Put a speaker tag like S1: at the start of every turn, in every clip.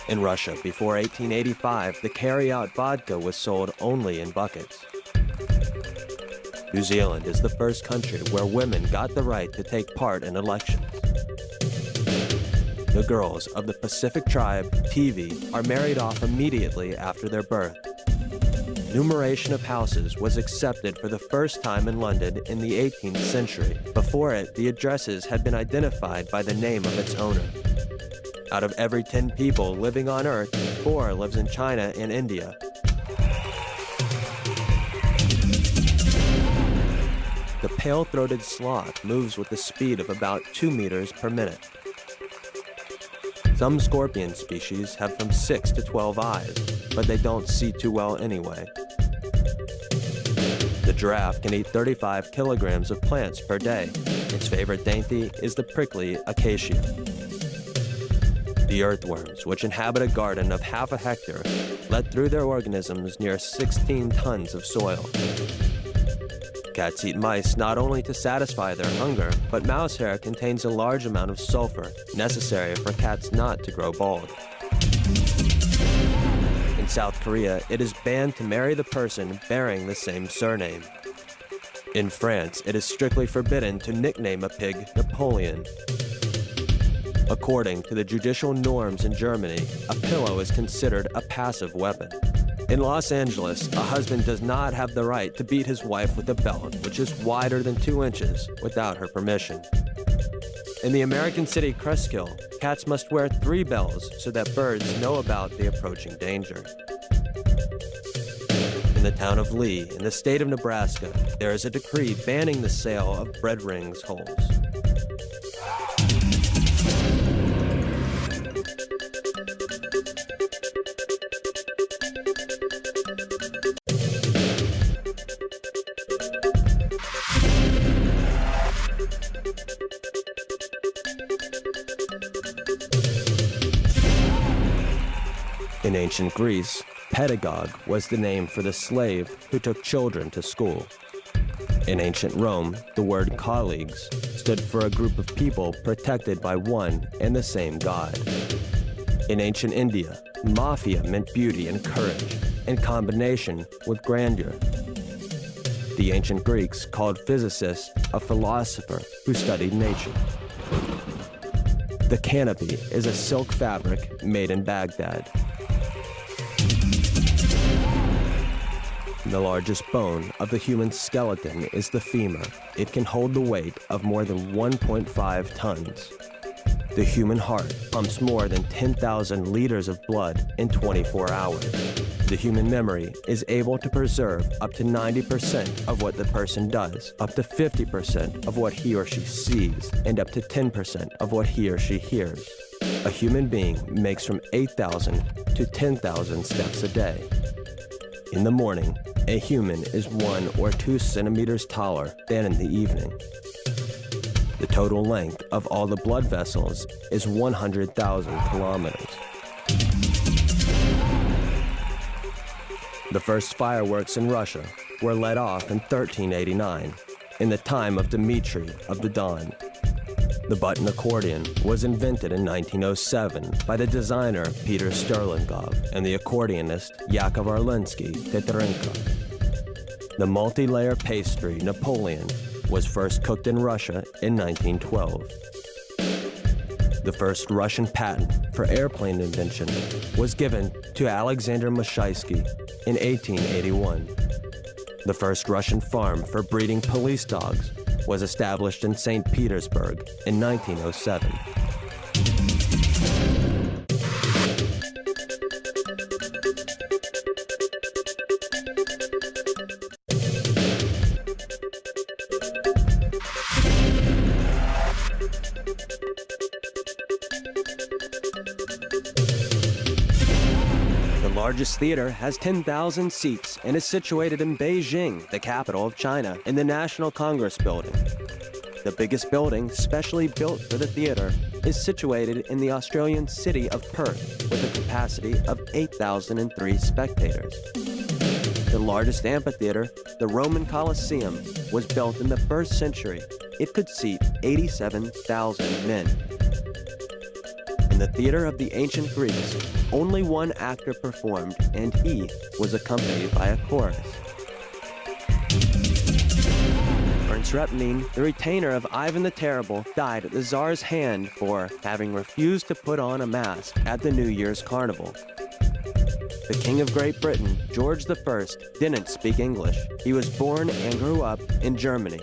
S1: In Russia, before 1885, the carry-out vodka was sold only in buckets. New Zealand is the first country where women got the right to take part in elections. The girls of the Pacific tribe, Tivi, are married off immediately after their birth. Numeration of houses was accepted for the first time in London in the 18th century. Before it, the addresses had been identified by the name of its owner. Out of every 10 people living on Earth, 4 lives in China and India. The pale-throated sloth moves with a speed of about 2 meters per minute. Some scorpion species have from 6 to 12 eyes, but they don't see too well anyway. The giraffe can eat 35 kilograms of plants per day. Its favorite dainty is the prickly acacia. The earthworms, which inhabit a garden of half a hectare, let through their organisms near 16 tons of soil. Cats eat mice not only to satisfy their hunger, but mouse hair contains a large amount of sulfur, necessary for cats not to grow bald. In South Korea, it is banned to marry the person bearing the same surname. In France, it is strictly forbidden to nickname a pig Napoleon. According to the judicial norms in Germany, a pillow is considered a passive weapon. In Los Angeles, a husband does not have the right to beat his wife with a belt, which is wider than 2 inches, without her permission. In the American city Cresskill, cats must wear 3 bells so that birds know about the approaching danger. In the town of Lee, in the state of Nebraska, there is a decree banning the sale of bread rings holes. In ancient Greece, pedagogue was the name for the slave who took children to school. In ancient Rome, the word colleagues stood for a group of people protected by one and the same god. In ancient India, mafia meant beauty and courage, in combination with grandeur. The ancient Greeks called physicist a philosopher who studied nature. The canopy is a silk fabric made in Baghdad. The largest bone of the human skeleton is the femur. It can hold the weight of more than 1.5 tons. The human heart pumps more than 10,000 liters of blood in 24 hours. The human memory is able to preserve up to 90% of what the person does, up to 50% of what he or she sees, and up to 10% of what he or she hears. A human being makes from 8,000 to 10,000 steps a day. In the morning, a human is 1 or 2 centimeters taller than in the evening. The total length of all the blood vessels is 100,000 kilometers. The first fireworks in Russia were let off in 1389, in the time of Dmitri of the Don. The button accordion was invented in 1907 by the designer Peter Sterlingov and the accordionist Yakov Arlensky Tetrenko. The multi-layer pastry Napoleon was first cooked in Russia in 1912. The first Russian patent for airplane invention was given to Alexander Mashaisky in 1881. The first Russian farm for breeding police dogs was established in St. Petersburg in 1907. The largest theater has 10,000 seats and is situated in Beijing, the capital of China, in the National Congress Building. The biggest building specially built for the theater is situated in the Australian city of Perth with a capacity of 8,003 spectators. The largest amphitheater, the Roman Colosseum, was built in the 1st century. It could seat 87,000 men. In the theater of the ancient Greeks, only one actor performed, and he was accompanied by a chorus. Prince Repnin, the retainer of Ivan the Terrible, died at the Tsar's hand for having refused to put on a mask at the New Year's carnival. The King of Great Britain, George I, didn't speak English. He was born and grew up in Germany.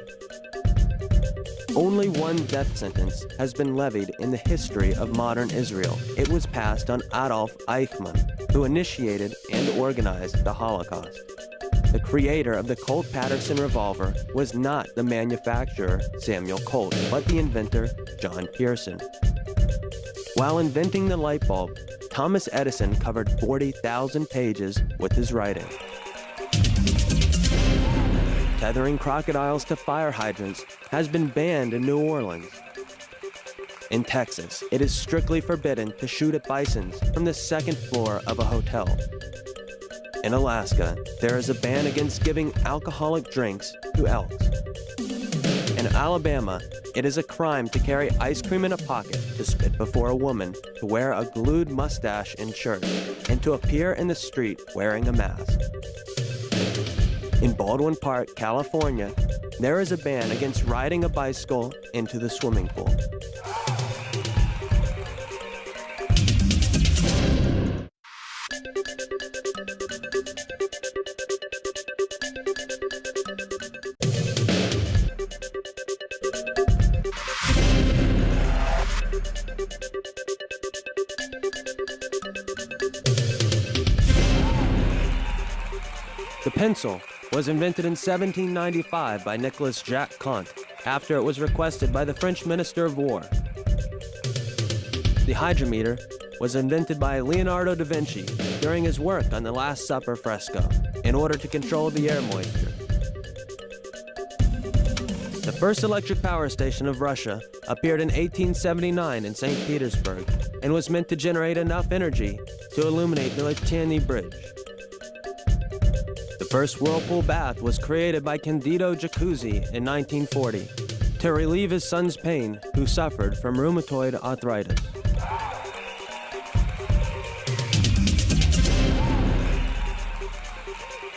S1: Only one death sentence has been levied in the history of modern Israel. It was passed on Adolf Eichmann, who initiated and organized the Holocaust. The creator of the Colt-Patterson revolver was not the manufacturer, Samuel Colt, but the inventor, John Pearson. While inventing the light bulb, Thomas Edison covered 40,000 pages with his writing. Tethering crocodiles to fire hydrants has been banned in New Orleans. In Texas, it is strictly forbidden to shoot at bisons from the 2nd floor of a hotel. In Alaska, there is a ban against giving alcoholic drinks to elks. In Alabama, it is a crime to carry ice cream in a pocket, to spit before a woman, to wear a glued mustache in church, and to appear in the street wearing a mask. In Baldwin Park, California, there is a ban against riding a bicycle into the swimming pool. The pencil was invented in 1795 by Nicolas Jacques Comte after it was requested by the French Minister of War. The hydrometer was invented by Leonardo da Vinci during his work on the Last Supper fresco in order to control the air moisture. The first electric power station of Russia appeared in 1879 in St. Petersburg and was meant to generate enough energy to illuminate the Latini Bridge. The first whirlpool bath was created by Candido Jacuzzi in 1940 to relieve his son's pain, who suffered from rheumatoid arthritis.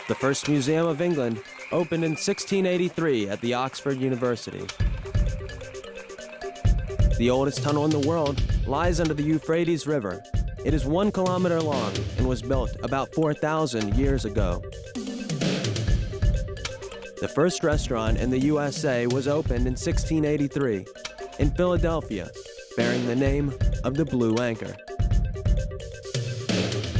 S1: The first museum of England opened in 1683 at the Oxford University. The oldest tunnel in the world lies under the Euphrates River. It is 1 kilometer long and was built about 4,000 years ago. The first restaurant in the USA was opened in 1683 in Philadelphia, bearing the name of the Blue Anchor.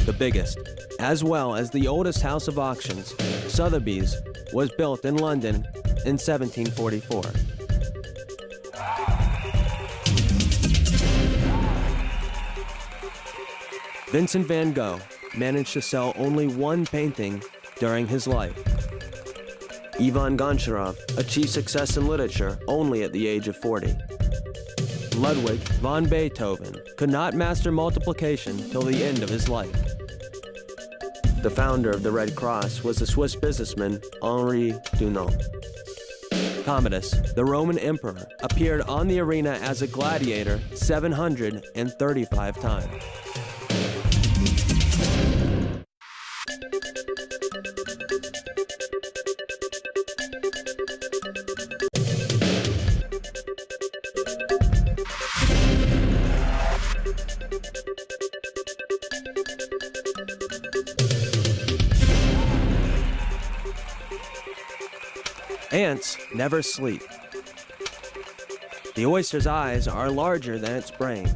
S1: The biggest, as well as the oldest house of auctions, Sotheby's, was built in London in 1744. Vincent van Gogh managed to sell only one painting during his life. Ivan Goncharov achieved success in literature only at the age of 40. Ludwig von Beethoven could not master multiplication till the end of his life. The founder of the Red Cross was the Swiss businessman Henri Dunant. Commodus, the Roman emperor, appeared on the arena as a gladiator 735 times. Ants never sleep. The oyster's eyes are larger than its brain.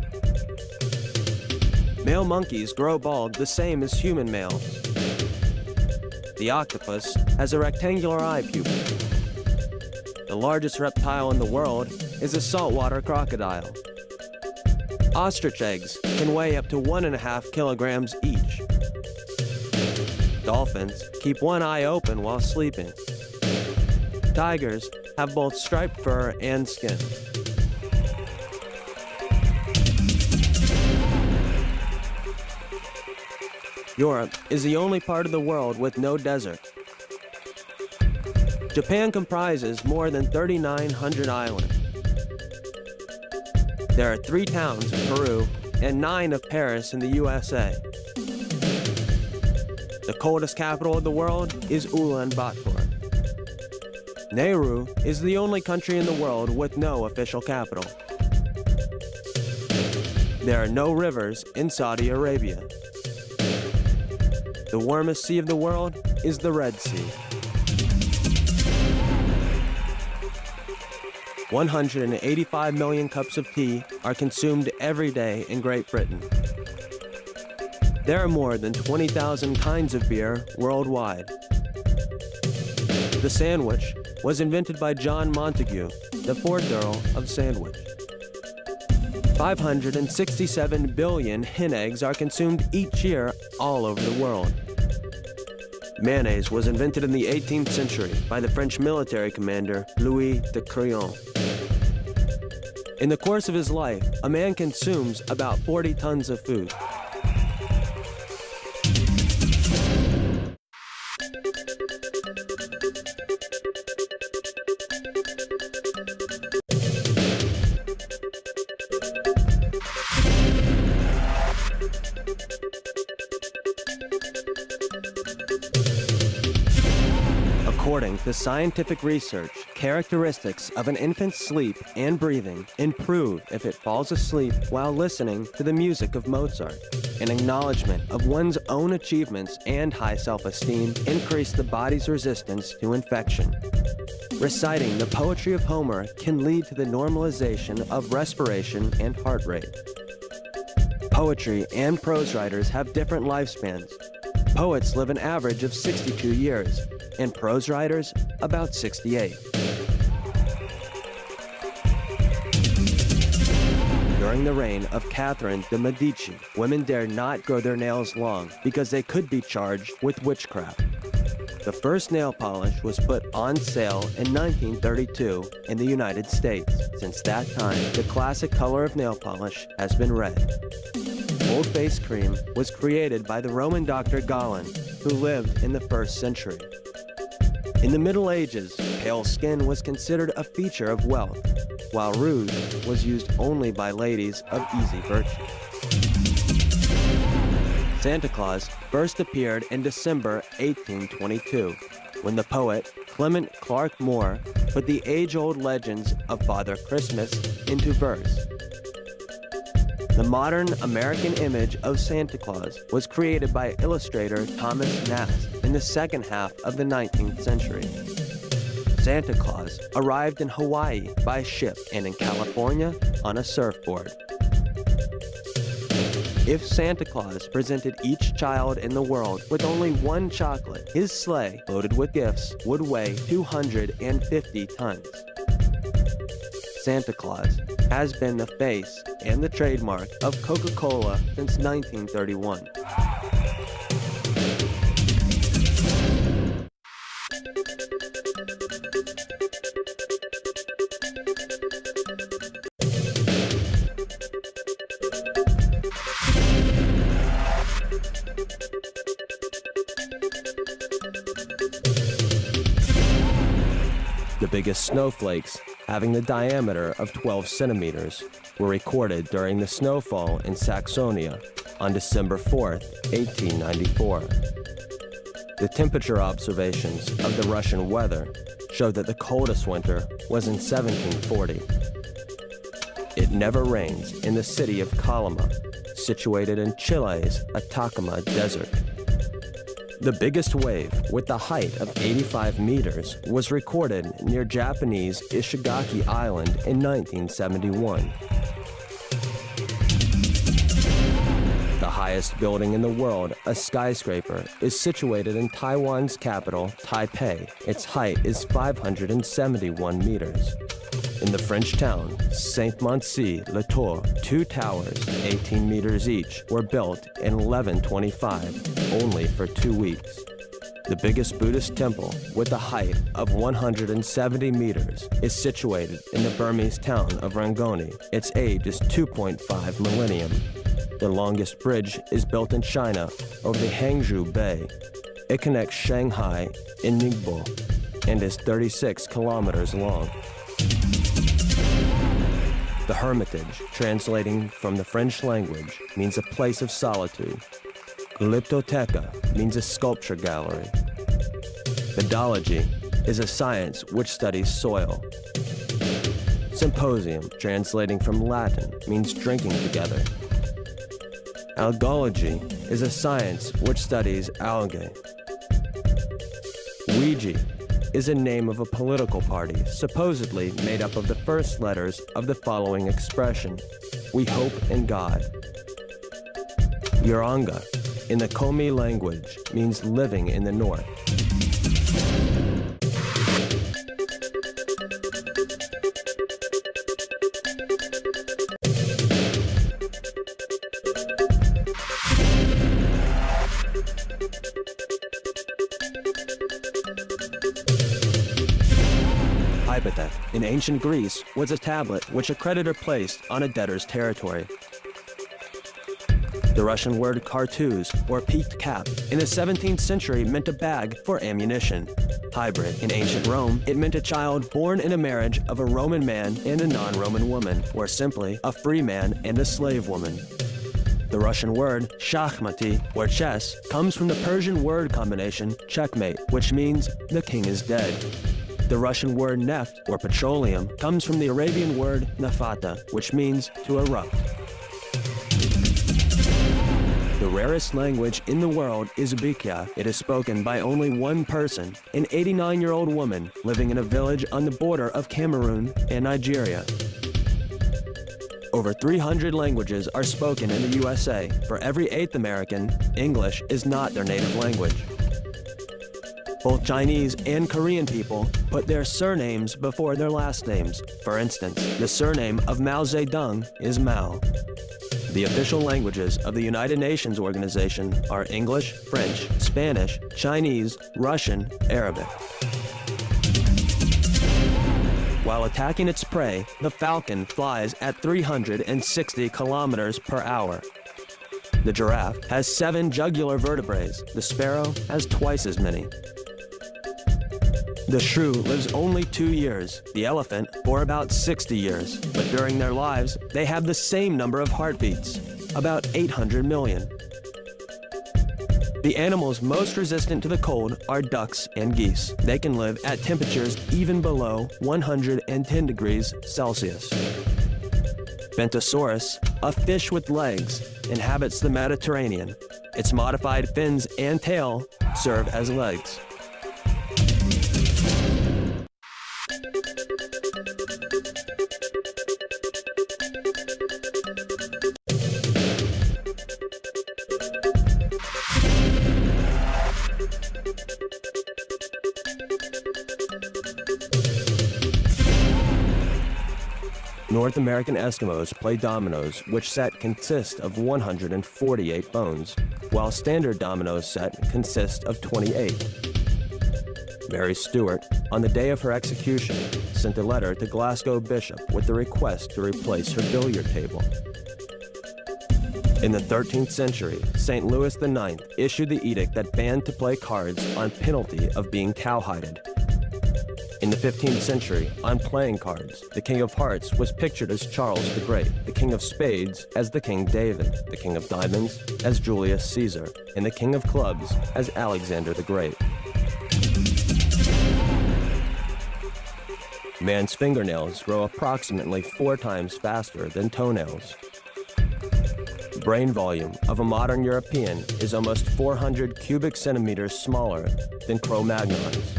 S1: Male monkeys grow bald the same as human males. The octopus has a rectangular eye pupil. The largest reptile in the world is a saltwater crocodile. Ostrich eggs can weigh up to 1.5 kilograms each. Dolphins keep one eye open while sleeping. Tigers have both striped fur and skin. Europe is the only part of the world with no desert. Japan comprises more than 3,900 islands. There are 3 towns in Peru and 9 of Paris in the USA. The coldest capital of the world is Ulaanbaatar. Nauru is the only country in the world with no official capital. There are no rivers in Saudi Arabia. The warmest sea of the world is the Red Sea. 185 million cups of tea are consumed every day in Great Britain. There are more than 20,000 kinds of beer worldwide. The sandwich was invented by John Montagu, the 4th Earl of Sandwich. 567 billion hen eggs are consumed each year all over the world. Mayonnaise was invented in the 18th century by the French military commander Louis de Crillon. In the course of his life, a man consumes about 40 tons of food. According to scientific research, characteristics of an infant's sleep and breathing improve if it falls asleep while listening to the music of Mozart. An acknowledgement of one's own achievements and high self-esteem increase the body's resistance to infection. Reciting the poetry of Homer can lead to the normalization of respiration and heart rate. Poetry and prose writers have different lifespans. Poets live an average of 62 years, and prose writers about 68. During the reign of Catherine de' Medici, women dared not grow their nails long because they could be charged with witchcraft. The first nail polish was put on sale in 1932 in the United States. Since that time, the classic color of nail polish has been red. Old face cream was created by the Roman doctor Galen, who lived in the 1st century. In the Middle Ages, pale skin was considered a feature of wealth, while rouge was used only by ladies of easy virtue. Santa Claus first appeared in December 1822, when the poet Clement Clark Moore put the age-old legends of Father Christmas into verse. The modern American image of Santa Claus was created by illustrator Thomas Nast in the second half of the 19th century. Santa Claus arrived in Hawaii by ship and in California on a surfboard. If Santa Claus presented each child in the world with only one chocolate, his sleigh, loaded with gifts, would weigh 250 tons. Santa Claus has been the face and the trademark of Coca-Cola since 1931. The biggest snowflakes, having the diameter of 12 centimeters, were recorded during the snowfall in Saxonia on December 4th, 1894. The temperature observations of the Russian weather showed that the coldest winter was in 1740. It never rains in the city of Calama, situated in Chile's Atacama Desert. The biggest wave, with the height of 85 meters, was recorded near Japanese Ishigaki Island in 1971. The highest building in the world, a skyscraper, is situated in Taiwan's capital, Taipei. Its height is 571 meters. In the French town, Saint-Mancy-le-Tour, 2 towers, 18 meters each, were built in 1125, only for 2 weeks. The biggest Buddhist temple, with a height of 170 meters, is situated in the Burmese town of Rangoni. Its age is 2.5 millennium. The longest bridge is built in China over the Hangzhou Bay. It connects Shanghai and Ningbo. and is 36 kilometers long. The Hermitage, translating from the French language, means a place of solitude. Glyptoteca means a sculpture gallery. Pedology is a science which studies soil. Symposium, translating from Latin, means drinking together. Algology is a science which studies algae. Ouija is a name of a political party, supposedly made up of the first letters of the following expression: "We hope in God." Uranga, in the Komi language, means living in the north. Hypothek, in ancient Greece, was a tablet which a creditor placed on a debtor's territory. The Russian word cartouche, or peaked cap, in the 17th century meant a bag for ammunition. Hybrid, in ancient Rome, it meant a child born in a marriage of a Roman man and a non-Roman woman, or simply a free man and a slave woman. The Russian word shakhmati, or chess, comes from the Persian word combination checkmate, which means the king is dead. The Russian word neft, or petroleum, comes from the Arabian word nafata, which means to erupt. The rarest language in the world is Bikya. It is spoken by only one person, an 89-year-old woman living in a village on the border of Cameroon and Nigeria. Over 300 languages are spoken in the USA. For every 8th American, English is not their native language. Both Chinese and Korean people put their surnames before their last names. For instance, the surname of Mao Zedong is Mao. The official languages of the United Nations Organization are English, French, Spanish, Chinese, Russian, Arabic. While attacking its prey, the falcon flies at 360 kilometers per hour. The giraffe has 7 jugular vertebrae. The sparrow has twice as many. The shrew lives only 2 years, the elephant for about 60 years, but during their lives, they have the same number of heartbeats, about 800 million. The animals most resistant to the cold are ducks and geese. They can live at temperatures even below 110 degrees Celsius. Bentosaurus, a fish with legs, inhabits the Mediterranean. Its modified fins and tail serve as legs. North American Eskimos play dominoes, which set consists of 148 bones, while standard dominoes set consists of 28. Mary Stuart, on the day of her execution, sent a letter to Glasgow Bishop with the request to replace her billiard table. In the 13th century, St. Louis IX issued the edict that banned to play cards on penalty of being cowhided. In the 15th century, on playing cards, the King of Hearts was pictured as Charles the Great, the King of Spades as the King David, the King of Diamonds as Julius Caesar, and the King of Clubs as Alexander the Great. Man's fingernails grow approximately 4 times faster than toenails. Brain volume of a modern European is almost 400 cubic centimeters smaller than Cro-Magnon's.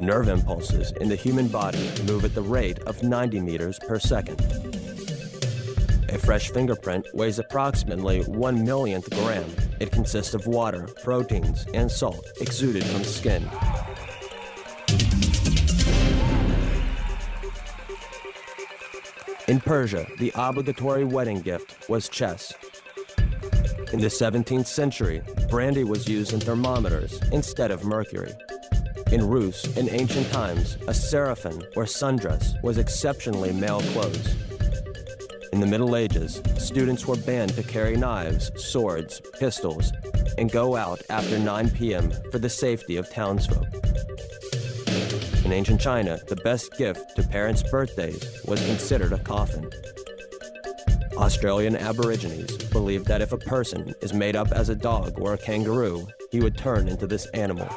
S1: Nerve impulses in the human body move at the rate of 90 meters per second. A fresh fingerprint weighs approximately 1/1,000,000th gram. It consists of water, proteins, and salt exuded from skin. In Persia, the obligatory wedding gift was chess. In the 17th century, brandy was used in thermometers instead of mercury. In Rus, in ancient times, a seraphim or sundress was exceptionally male clothes. In the Middle Ages, students were banned to carry knives, swords, pistols, and go out after 9 p.m. for the safety of townsfolk. In ancient China, the best gift to parents' birthdays was considered a coffin. Australian Aborigines believed that if a person is made up as a dog or a kangaroo, he would turn into this animal.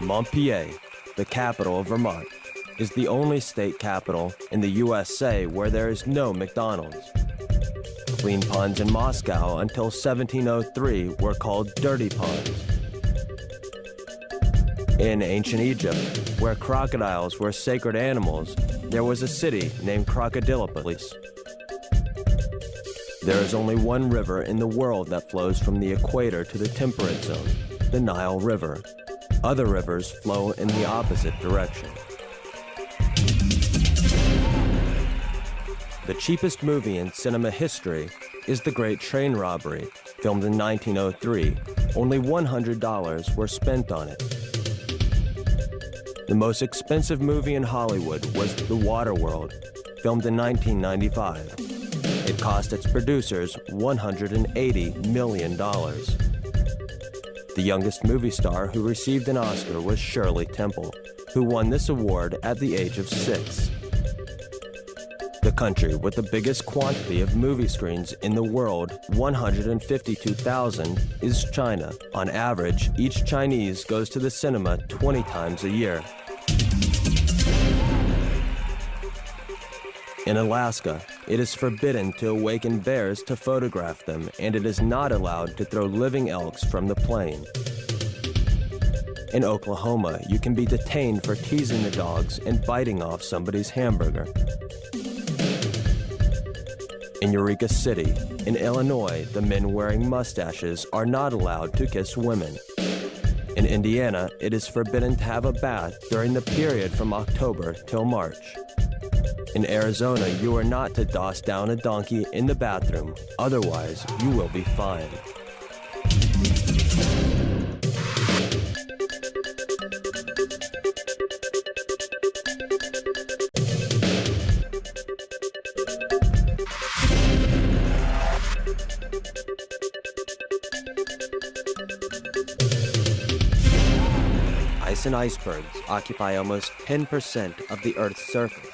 S1: Montpelier, the capital of Vermont, is the only state capital in the USA where there is no McDonald's. Clean ponds in Moscow until 1703 were called dirty ponds. In ancient Egypt, where crocodiles were sacred animals, there was a city named Crocodilopolis. There is only one river in the world that flows from the equator to the temperate zone, the Nile River. Other rivers flow in the opposite direction. The cheapest movie in cinema history is The Great Train Robbery, filmed in 1903. Only $100 were spent on it. The most expensive movie in Hollywood was The Waterworld, filmed in 1995. It cost its producers $180 million. The youngest movie star who received an Oscar was Shirley Temple, who won this award at the age of 6. The country with the biggest quantity of movie screens in the world, 152,000, is China. On average, each Chinese goes to the cinema 20 times a year. In Alaska, it is forbidden to awaken bears to photograph them, and it is not allowed to throw living elks from the plane. In Oklahoma, you can be detained for teasing the dogs and biting off somebody's hamburger. In Eureka City, in Illinois, the men wearing mustaches are not allowed to kiss women. In Indiana, it is forbidden to have a bath during the period from October till March. In Arizona, you are not to doss down a donkey in the bathroom, otherwise you will be fined. Ice and icebergs occupy almost 10% of the Earth's surface.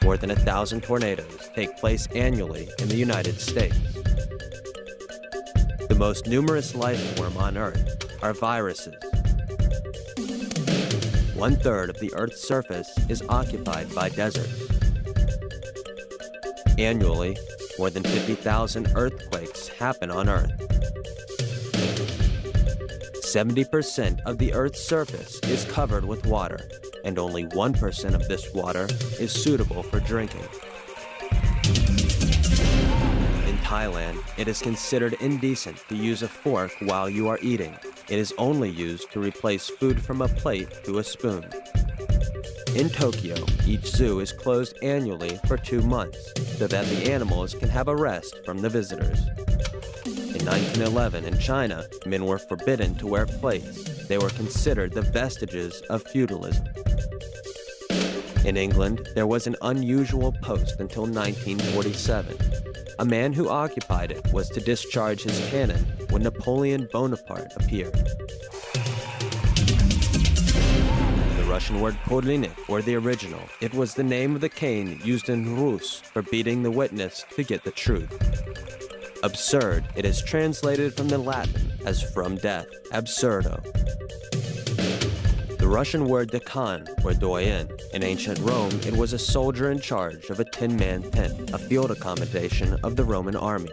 S1: More than 1,000 tornadoes take place annually in the United States. The most numerous life form on Earth are viruses. 1/3 of the Earth's surface is occupied by deserts. Annually, more than 50,000 earthquakes happen on Earth. 70% of the Earth's surface is covered with water, and only 1% of this water is suitable for drinking. In Thailand, it is considered indecent to use a fork while you are eating. It is only used to replace food from a plate to a spoon. In Tokyo, each zoo is closed annually for 2 months so that the animals can have a rest from the visitors. In 1911, in China, men were forbidden to wear plates. They were considered the vestiges of feudalism. In England, there was an unusual post until 1947. A man who occupied it was to discharge his cannon when Napoleon Bonaparte appeared. The Russian word podlinik, or the original, it was the name of the cane used in Rus for beating the witness to get the truth. Absurd, it is translated from the Latin as from death, absurdo. The Russian word dekan, or doyen, in ancient Rome, it was a soldier in charge of a 10-man tent, a field accommodation of the Roman army.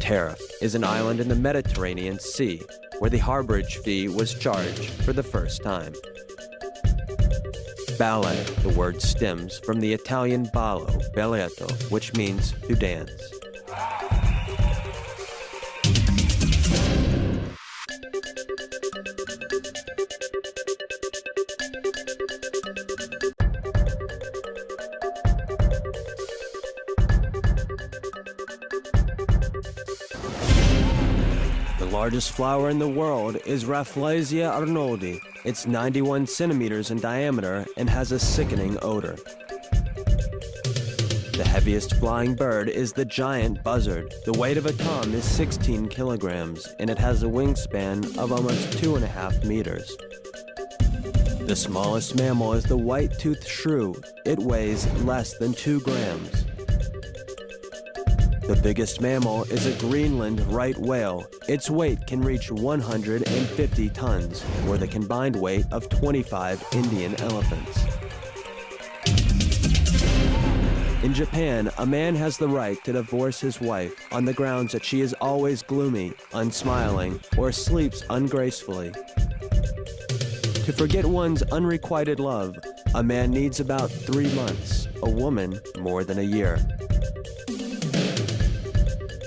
S1: Tariff is an island in the Mediterranean Sea, where the harborage fee was charged for the first time. Ballet, the word stems from the Italian ballo, balletto, which means to dance. largest flower in the world is Rafflesia arnoldi. It's 91 centimeters in diameter and has a sickening odor. The heaviest flying bird is the giant buzzard. The weight of a tom is 16 kilograms, and it has a wingspan of almost 2.5 meters. The smallest mammal is the white-toothed shrew. It weighs less than 2 grams. The biggest mammal is a Greenland right whale. Its weight can reach 150 tons, or the combined weight of 25 Indian elephants. In Japan, a man has the right to divorce his wife on the grounds that she is always gloomy, unsmiling, or sleeps ungracefully. To forget one's unrequited love, a man needs about 3 months, a woman more than a year.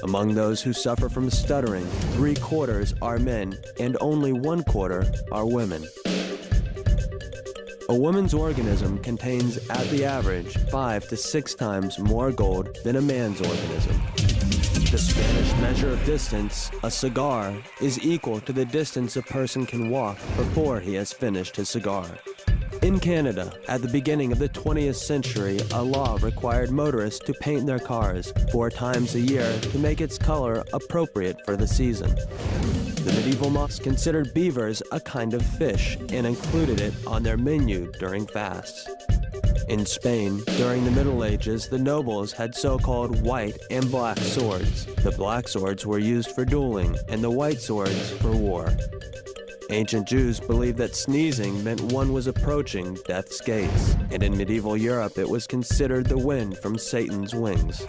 S1: Among those who suffer from stuttering, 3/4 are men and only 1/4 are women. A woman's organism contains, at the average, 5 to 6 times more gold than a man's organism. The Spanish measure of distance, a cigar, is equal to the distance a person can walk before he has finished his cigar. In Canada, at the beginning of the 20th century, a law required motorists to paint their cars 4 times a year to make its color appropriate for the season. The medieval monks considered beavers a kind of fish and included it on their menu during fasts. In Spain, during the Middle Ages, the nobles had so-called white and black swords. The black swords were used for dueling and the white swords for war. Ancient Jews believed that sneezing meant one was approaching death's gates, and in medieval Europe it was considered the wind from Satan's wings.